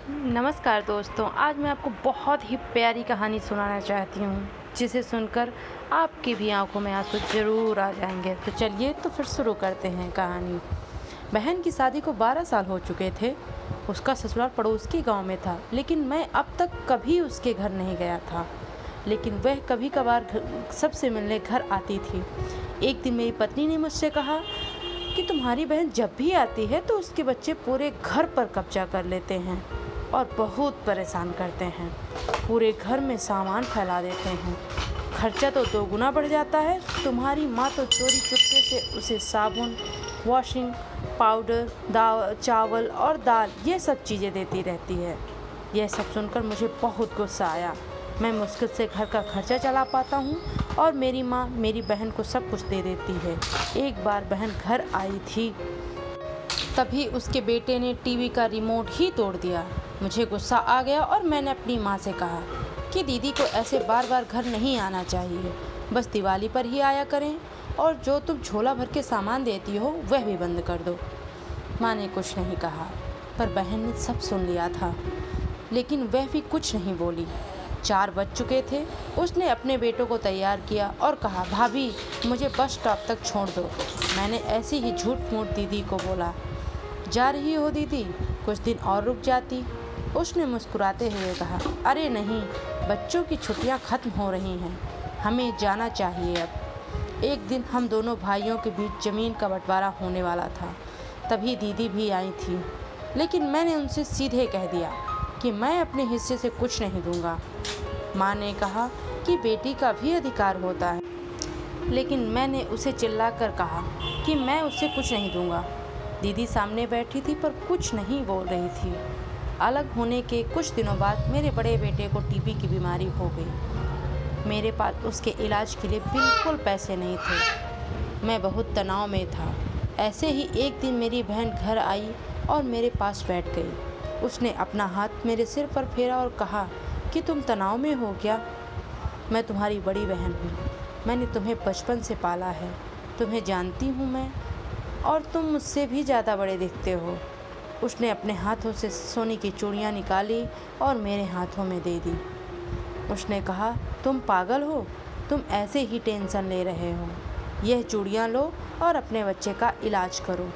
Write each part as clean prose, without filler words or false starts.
नमस्कार दोस्तों, आज मैं आपको बहुत ही प्यारी कहानी सुनाना चाहती हूँ, जिसे सुनकर आपकी भी आंखों में आंसू ज़रूर आ जाएंगे। तो चलिए तो फिर शुरू करते हैं कहानी। बहन की शादी को 12 साल हो चुके थे। उसका ससुराल पड़ोस के गांव में था, लेकिन मैं अब तक कभी उसके घर नहीं गया था। लेकिन वह कभी कभार सबसे मिलने घर आती थी। एक दिन मेरी पत्नी ने मुझसे कहा कि तुम्हारी बहन जब भी आती है तो उसके बच्चे पूरे घर पर कब्जा कर लेते हैं और बहुत परेशान करते हैं। पूरे घर में सामान फैला देते हैं। खर्चा तो दोगुना बढ़ जाता है। तुम्हारी माँ तो चोरी चुपके से उसे साबुन, वॉशिंग पाउडर, चावल और दाल ये सब चीज़ें देती रहती है। यह सब सुनकर मुझे बहुत गुस्सा आया। मैं मुश्किल से घर का खर्चा चला पाता हूँ और मेरी माँ मेरी बहन को सब कुछ दे देती है। एक बार बहन घर आई थी, तभी उसके बेटे ने टीवी का रिमोट ही तोड़ दिया। मुझे गुस्सा आ गया और मैंने अपनी माँ से कहा कि दीदी को ऐसे बार बार घर नहीं आना चाहिए, बस दिवाली पर ही आया करें, और जो तुम झोला भर के सामान देती हो वह भी बंद कर दो। माँ ने कुछ नहीं कहा, पर बहन ने सब सुन लिया था, लेकिन वह भी कुछ नहीं बोली। 4 बज चुके थे। उसने अपने बेटों को तैयार किया और कहा, भाभी मुझे बस स्टॉप तक छोड़ दो। मैंने ऐसे ही झूठ मूठ दीदी को बोला, जा रही हो दीदी, कुछ दिन और रुक जाती। उसने मुस्कुराते हुए कहा, अरे नहीं, बच्चों की छुट्टियां खत्म हो रही हैं, हमें जाना चाहिए अब। एक दिन हम दोनों भाइयों के बीच ज़मीन का बंटवारा होने वाला था। तभी दीदी भी आई थी, लेकिन मैंने उनसे सीधे कह दिया कि मैं अपने हिस्से से कुछ नहीं दूंगा। माँ ने कहा कि बेटी का भी अधिकार होता है, लेकिन मैंने उसे चिल्लाकर कहा कि मैं उससे कुछ नहीं दूंगा। दीदी सामने बैठी थी पर कुछ नहीं बोल रही थी। अलग होने के कुछ दिनों बाद मेरे बड़े बेटे को टीबी की बीमारी हो गई। मेरे पास उसके इलाज के लिए बिल्कुल पैसे नहीं थे। मैं बहुत तनाव में था। ऐसे ही एक दिन मेरी बहन घर आई और मेरे पास बैठ गई। उसने अपना हाथ मेरे सिर पर फेरा और कहा कि तुम तनाव में हो क्या? मैं तुम्हारी बड़ी बहन हूँ। मैंने तुम्हें बचपन से पाला है, तुम्हें जानती हूँ मैं, और तुम मुझसे भी ज़्यादा बड़े दिखते हो। उसने अपने हाथों से सोने की चूड़ियाँ निकाली और मेरे हाथों में दे दी। उसने कहा, तुम पागल हो, तुम ऐसे ही टेंशन ले रहे हो। यह चूड़ियाँ लो और अपने बच्चे का इलाज करो।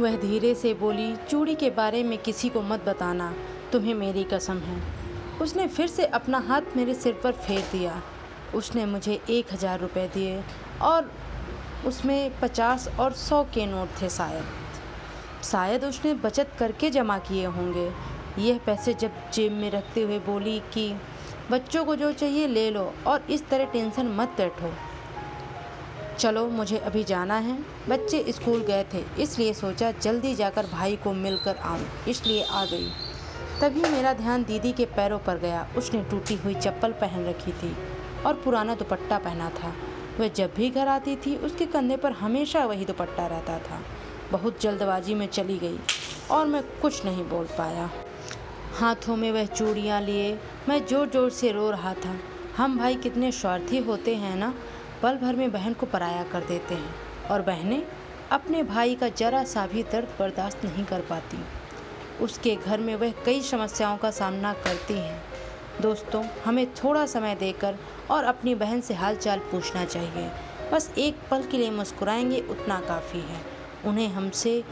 वह धीरे से बोली, चूड़ी के बारे में किसी को मत बताना, तुम्हें मेरी कसम है। उसने फिर से अपना हाथ मेरे सिर पर फेर दिया। उसने मुझे 1000 रुपये दिए और उसमें 50 और 100 के नोट थे। शायद उसने बचत करके जमा किए होंगे। यह पैसे जब जेब में रखते हुए बोली कि बच्चों को जो चाहिए ले लो और इस तरह टेंशन मत बैठो। चलो मुझे अभी जाना है। बच्चे स्कूल गए थे, इसलिए सोचा जल्दी जाकर भाई को मिलकर आऊँ, इसलिए आ गई। तभी मेरा ध्यान दीदी के पैरों पर गया। उसने टूटी हुई चप्पल पहन रखी थी और पुराना दुपट्टा पहना था। वह जब भी घर आती थी उसके कंधे पर हमेशा वही दुपट्टा रहता था। बहुत जल्दबाजी में चली गई और मैं कुछ नहीं बोल पाया। हाथों में वह चूड़ियाँ लिए मैं ज़ोर ज़ोर से रो रहा था। हम भाई कितने स्वार्थी होते हैं ना, पल भर में बहन को पराया कर देते हैं, और बहनें अपने भाई का जरा सा भी दर्द बर्दाश्त नहीं कर पाती। उसके घर में वह कई समस्याओं का सामना करती हैं। दोस्तों, हमें थोड़ा समय देकर और अपनी बहन से हालचाल पूछना चाहिए। बस एक पल के लिए मुस्कुराएंगे, उतना काफ़ी है। उन्हें हमसे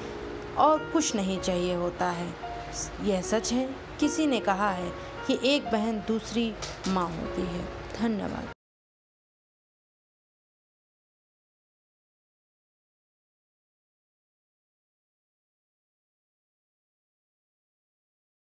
और कुछ नहीं चाहिए होता है। यह सच है। किसी ने कहा है कि एक बहन दूसरी माँ होती है। धन्यवाद।